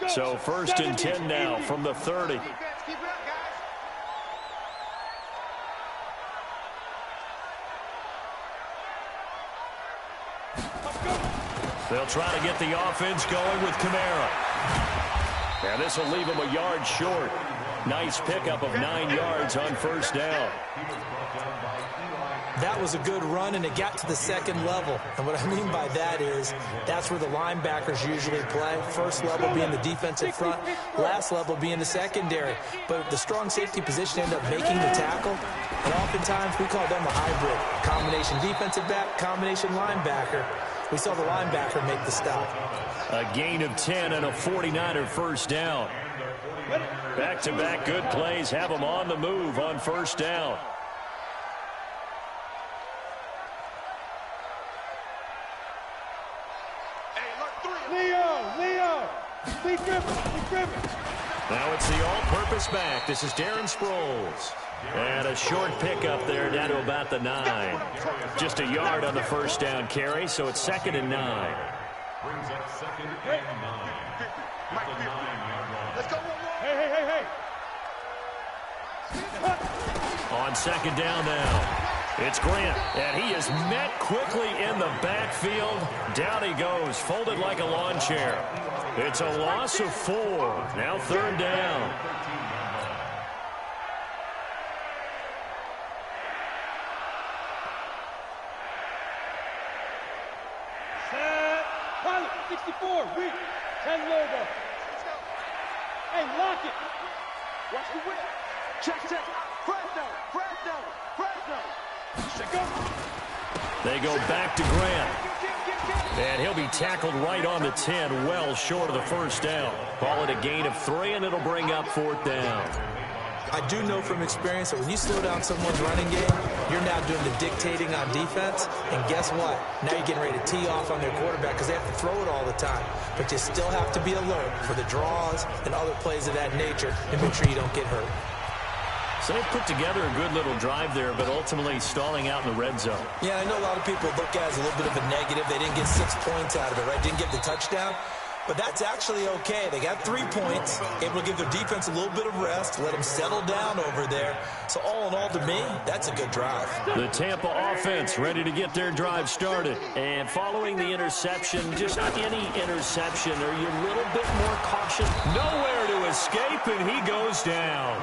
So 1st and 10 now from the 30. They'll try to get the offense going with Kamara. And this will leave him a yard short. Nice pickup of 9 yards on 1st down. That was a good run, and it got to the 2nd level. And what I mean by that is that's where the linebackers usually play. 1st level being the defensive front, last level being the secondary. But the strong safety position ended up making the tackle. And oftentimes we call them a hybrid. Combination defensive back, combination linebacker. We saw the linebacker make the stop. A gain of 10 and a 49er 1st down. Back-to-back good plays have them on the move on 1st down. Now it's the all-purpose back. This is Darren Sproles. And a short pickup there down to about the 9. Just a yard on the 1st down carry, so it's 2nd and 9. Brings up 2nd and 9. With the 9-yard line. Let's go. Hey. On 2nd down now. It's Grant, and he is met quickly in the backfield. Down he goes, folded like a lawn chair. It's a loss of 4. Now 3rd down. Set. Pilot, 64, read. 10 logo. Hey, lock it. Watch the whip. Check. Fresno. They go back to Grant. And he'll be tackled right on the 10, well short of the 1st down. Call it a gain of 3, and it'll bring up 4th down. I do know from experience that when you slow down someone's running game, you're now doing the dictating on defense. And guess what? Now you're getting ready to tee off on their quarterback because they have to throw it all the time. But you still have to be alert for the draws and other plays of that nature and make sure you don't get hurt. So they put together a good little drive there, but ultimately stalling out in the red zone. Yeah, I know a lot of people look at it as a little bit of a negative. They didn't get 6 points out of it, right? Didn't get the touchdown. But that's actually okay. They got 3 points, able to give their defense a little bit of rest, let them settle down over there. So all in all, to me, that's a good drive. The Tampa offense ready to get their drive started. And following the interception, just not any interception, are you a little bit more cautious? Nowhere to escape, and he goes down.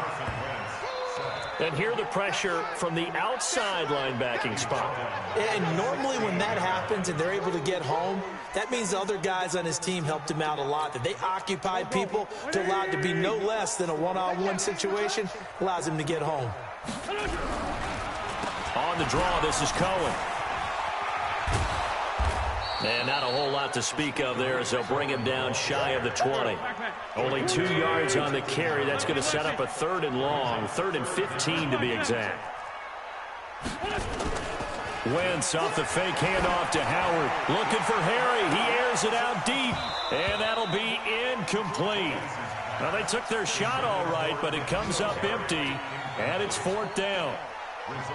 And here the pressure from the outside linebacking spot. And normally when that happens and they're able to get home, that means the other guys on his team helped him out a lot. That they occupied people to allow it to be no less than a one-on-one situation, allows him to get home. On the draw, this is Cohen. And not a whole lot to speak of there as they'll bring him down shy of the 20. Only 2 yards on the carry. That's going to set up a 3rd and long, 3rd and 15 to be exact. Wentz off the fake handoff to Howard. Looking for Harry. He airs it out deep. And that'll be incomplete. Well, they took their shot all right, but it comes up empty. And it's 4th down.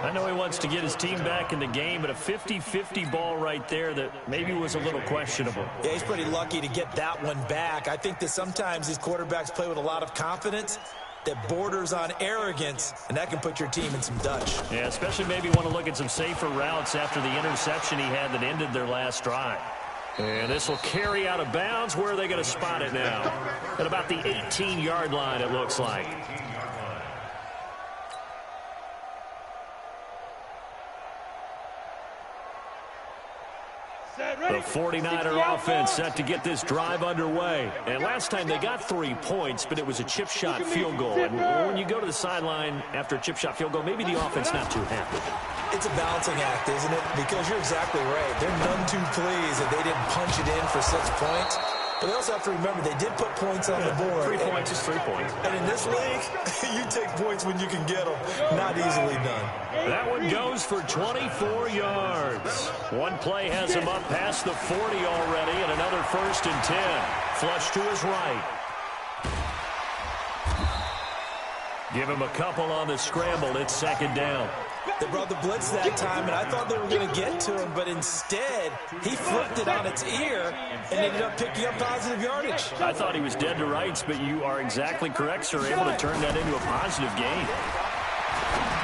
I know he wants to get his team back in the game, but a 50-50 ball right there that maybe was a little questionable. Yeah, he's pretty lucky to get that one back. I think that sometimes these quarterbacks play with a lot of confidence that borders on arrogance, and that can put your team in some Dutch. Yeah, especially maybe want to look at some safer routes after the interception he had that ended their last drive. And this will carry out of bounds. Where are they going to spot it now? At about the 18-yard line, it looks like. The 49er offense set to get this drive underway. And last time they got 3 points, but it was a chip shot field goal. And when you go to the sideline after a chip shot field goal, maybe the offense not too happy. It's a balancing act, isn't it? Because you're exactly right. They're none too pleased that they didn't punch it in for 6 points. But they also have to remember they did put points on the board. 3 points is 3 points. And in this league, you take points when you can get them. Not easily done. That one goes for 24 yards. One play has him up past the 40 already, and another 1st and 10. Flush to his right. Give him a couple on the scramble. It's 2nd down. They brought the blitz that time, and I thought they were going to get to him, but instead, he flipped it on its ear and ended up picking up positive yardage. I thought he was dead to rights, but you are exactly correct, sir. Able to turn that into a positive gain.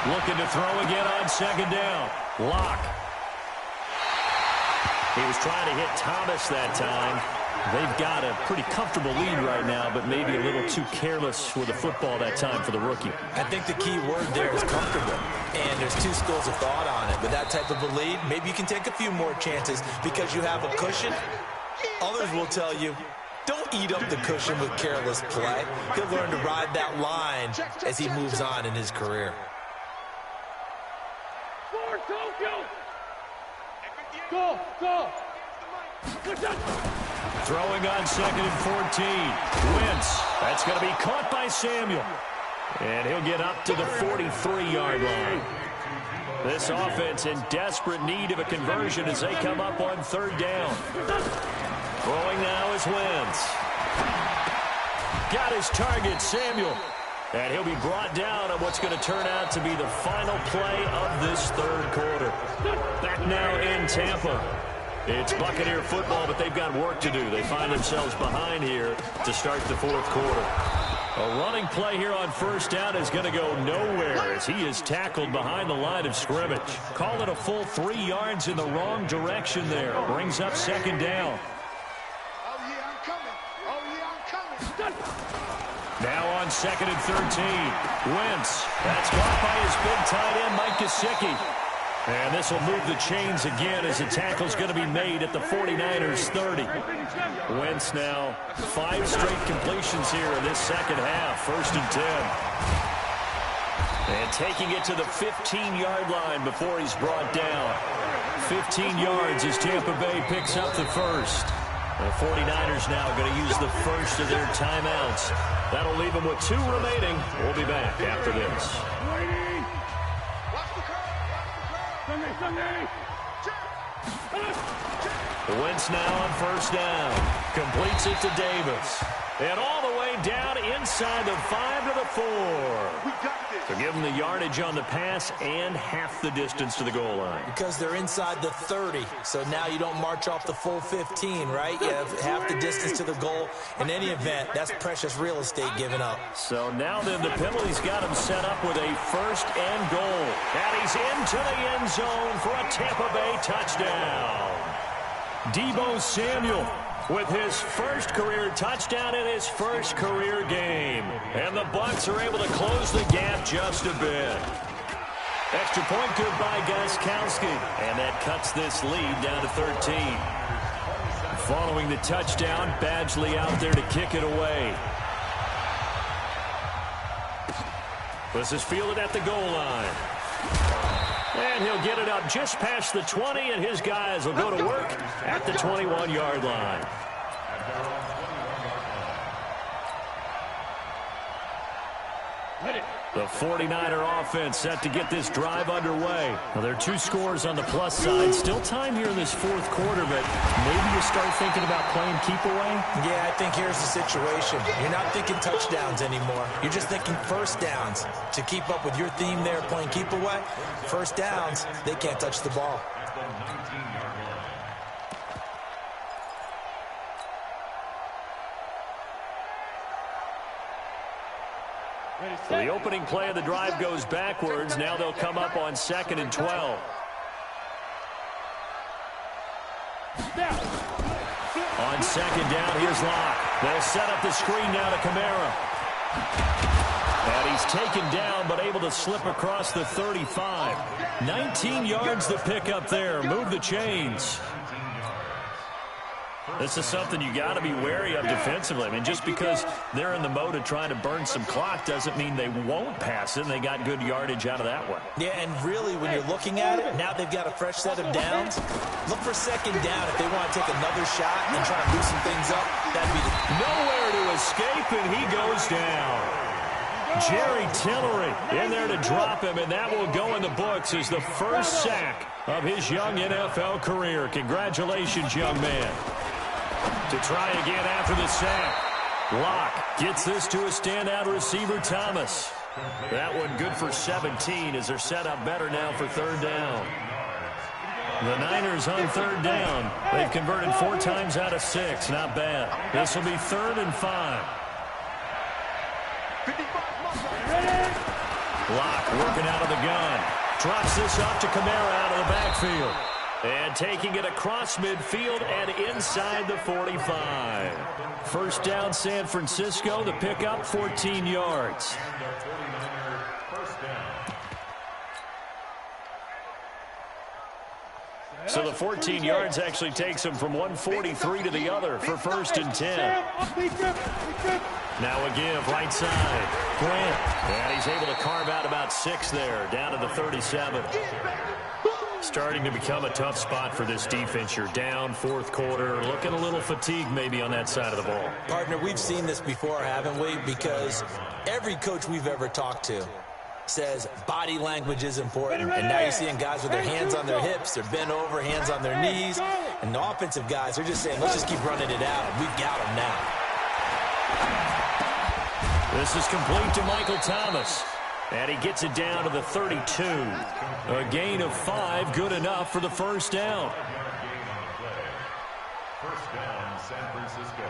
Looking to throw again on second down. Lock. He was trying to hit Thomas that time. They've got a pretty comfortable lead right now, but maybe a little too careless with the football that time for the rookie. I think the key word there is comfortable, and there's two schools of thought on it. With that type of a lead, maybe you can take a few more chances because you have a cushion. Others will tell you, don't eat up the cushion with careless play. He'll learn to ride that line as he moves on in his career. Go, go. Throwing on 2nd and 14. Wentz. That's going to be caught by Samuel. And he'll get up to the 43-yard line. This offense in desperate need of a conversion as they come up on 3rd down. Throwing now is Wentz. Got his target, Samuel. And he'll be brought down on what's going to turn out to be the final play of this 3rd quarter. Back now in Tampa. It's Buccaneer football, but they've got work to do. They find themselves behind here to start the 4th quarter. A running play here on 1st down is going to go nowhere as he is tackled behind the line of scrimmage. Call it a full 3 yards in the wrong direction there. Brings up 2nd down. Oh, yeah, I'm coming. Oh, yeah, I'm coming. Now on 2nd and 13. Wentz. That's caught by his big tight end, Mike Gesicki. And this will move the chains again as the tackle's going to be made at the 49ers 30. Wentz now 5 straight completions here in this 2nd half. 1st and 10. And taking it to the 15-yard line before he's brought down. 15 yards as Tampa Bay picks up the 1st. The 49ers now going to use the 1st of their timeouts. That'll leave them with 2 remaining. We'll be back after this. Wentz now on 1st down. Completes it to Davis. And all the way down inside the 5 to the 4. To give them the yardage on the pass and half the distance to the goal line. Because they're inside the 30, so now you don't march off the full 15, right? You have half the distance to the goal. In any event, that's precious real estate given up. So now then the penalty's got him set up with a 1st and goal. And he's into the end zone for a Tampa Bay touchdown. Deebo Samuel with his 1st career touchdown in his 1st career game. And the Bucs are able to close the gap just a bit. Extra point good by Gostkowski. And that cuts this lead down to 13. Following the touchdown, Badgley out there to kick it away. This is fielded at the goal line. And he'll get it up just past the 20, and his guys will go to work at the 21-yard line. The 49er offense set to get this drive underway. Now, there are 2 scores on the plus side. Still time here in this 4th quarter, but maybe you start thinking about playing keep away? Yeah, I think here's the situation. You're not thinking touchdowns anymore. You're just thinking 1st downs. To keep up with your theme there, playing keep away, 1st downs, they can't touch the ball. So the opening play of the drive goes backwards. Now they'll come up on 2nd and 12. On 2nd down, here's Locke. They'll set up the screen now to Kamara. And he's taken down, but able to slip across the 35. 19 yards to pick up there. Move the chains. This is something you got to be wary of defensively. I mean, just because they're in the mode of trying to burn some clock doesn't mean they won't pass it, and they got good yardage out of that one. Yeah, and really, when you're looking at it, now they've got a fresh set of downs. Look for 2nd down if they want to take another shot and try to loosen things up. That'd be nowhere to escape, and he goes down. Jerry Tillery in there to drop him, and that will go in the books as the 1st sack of his young NFL career. Congratulations, young man. To try again after the sack. Locke gets this to a standout receiver, Thomas. That one good for 17 as they're set up better now for third down. The Niners on third down. They've converted 4 times out of 6. Not bad. This will be 3rd and 5. Locke working out of the gun. Drops this off to Kamara out of the backfield. And taking it across midfield and inside the 45. First down San Francisco. The pickup 14 yards. So the 14 yards actually takes him from 143 to the other for 1st and 10. Now a give right side. Grant. And he's able to carve out about 6 there, down to the 37. Starting to become a tough spot for this defense. You're down 4th quarter, looking a little fatigued maybe on that side of the ball. Partner, we've seen this before, haven't we? Because every coach we've ever talked to says body language is important. And now you're seeing guys with their hands on their hips, they're bent over, hands on their knees. And the offensive guys are just saying, let's just keep running it out. We've got them now. This is complete to Michael Thomas. And he gets it down to the 32. A gain of 5, good enough for the first down. First down, San Francisco.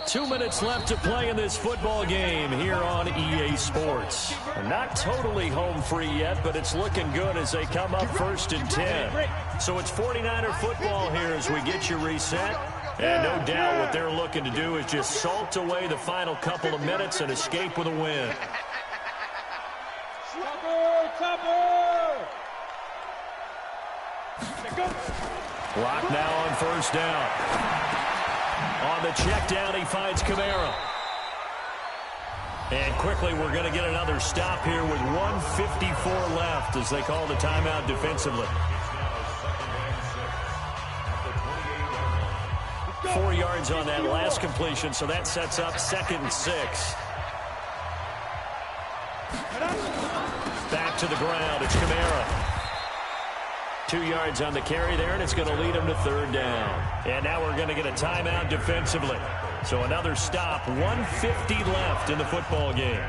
2 minutes left to play in this football game here on EA Sports. Not totally home free yet, but it's looking good as they come up 1st and 10. So it's 49er football here as we get you reset. And no doubt what they're looking to do is just salt away the final couple of minutes and escape with a win. Lock now on first down. On the check down, he finds Kamara. And quickly, we're going to get another stop here with 1:54 left as they call the timeout defensively. 4 yards on that last completion, so that sets up 2nd and 6. Back to the ground, it's Kamara. 2 yards on the carry there, and it's going to lead him to 3rd down. And now we're going to get a timeout defensively. So another stop, 1:50 left in the football game.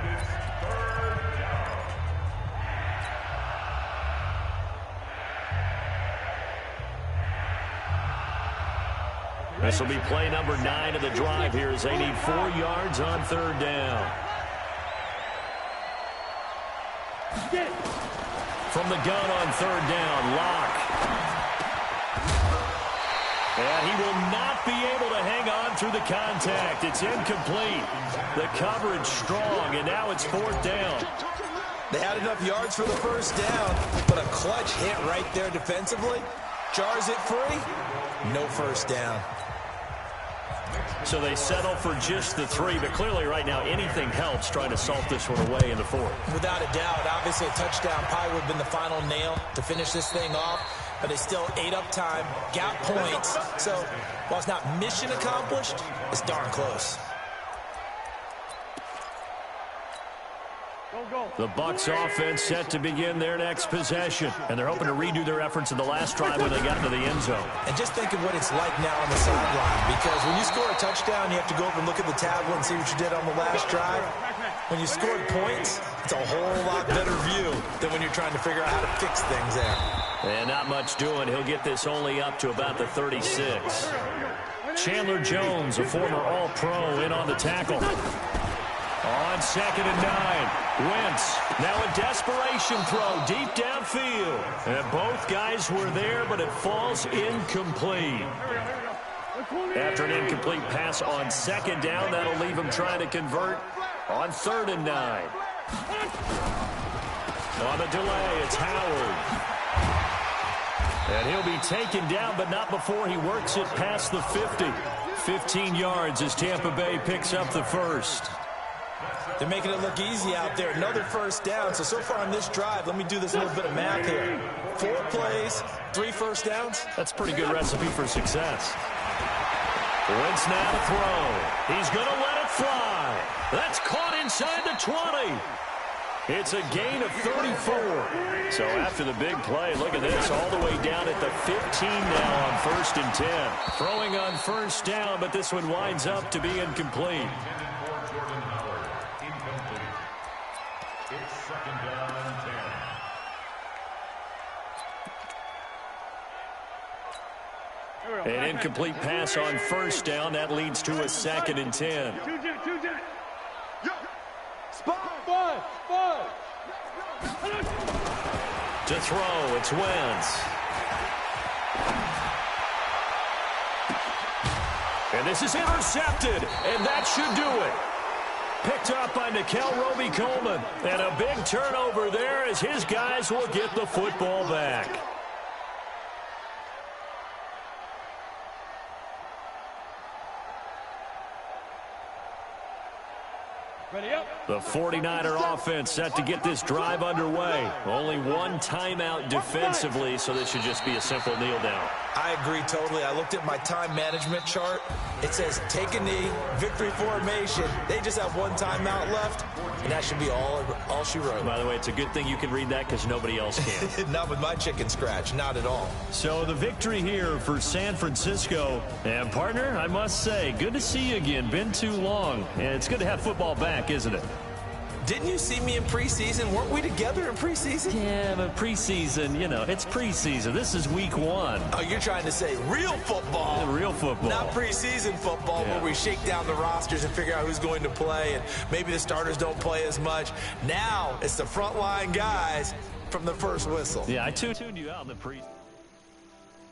This will be play number 9 of the drive here as they need 4 yards on 3rd down. From the gun on 3rd down, Locke. And he will not be able to hang on through the contact. It's incomplete. The coverage strong, and now it's 4th down. They had enough yards for the first down, but a clutch hit right there defensively. Jars it free. No first down. So they settle for just the 3, but clearly right now anything helps trying to salt this one away in the 4th. Without a doubt, obviously a touchdown probably would have been the final nail to finish this thing off, but they still ate up time, got points. So while it's not mission accomplished, it's darn close. The Bucs offense set to begin their next possession, and they're hoping to redo their efforts in the last drive when they got into the end zone. And just think of what it's like now on the sideline, because when you score a touchdown, you have to go over and look at the tablet and see what you did on the last drive. When you scored points, it's a whole lot better view than when you're trying to figure out how to fix things there. And not much doing. He'll get this only up to about the 36. Chandler Jones, a former All-Pro, in on the tackle. On 2nd and 9, Wentz, now a desperation throw deep downfield. And both guys were there, but it falls incomplete. After an incomplete pass on 2nd down, that'll leave him trying to convert on 3rd and 9. On the delay, it's Howard. And he'll be taken down, but not before he works it past the 50. 15 yards as Tampa Bay picks up the first. They're making it look easy out there. Another first down. So far on this drive, let me do this little bit of math here. 4 plays, 3 first downs. That's a pretty good recipe for success. Wentz now to throw. He's going to let it fly. That's caught inside the 20. It's a gain of 34. So after the big play, look at this, all the way down at the 15 now on 1st and 10. Throwing on first down, but this one winds up to be incomplete. It's 2nd down and 10. An incomplete pass on first down. That leads to a 2nd and 10. To throw, it's Wentz. And this is intercepted, and that should do it. Picked up by Nikel Roby-Coleman. And a big turnover there as his guys will get the football back. The 49er offense set to get this drive underway. Only one timeout defensively, so this should just be a simple kneel down. I agree totally. I looked at my time management chart. It says take a knee, victory formation. They just have one timeout left, and that should be all she wrote. By the way, it's a good thing you can read that because nobody else can. Not with my chicken scratch, not at all. So the victory here for San Francisco. And partner, I must say, good to see you again. Been too long. And it's good to have football back, isn't it? Didn't you see me in preseason? Weren't we together in preseason? Yeah, but preseason, you know, it's preseason. This is week 1. Oh, you're trying to say real football. Real football. Not preseason football where we shake down the rosters and figure out who's going to play, and maybe the starters don't play as much. Now it's the frontline guys from the first whistle. Yeah, I tuned you out in the preseason.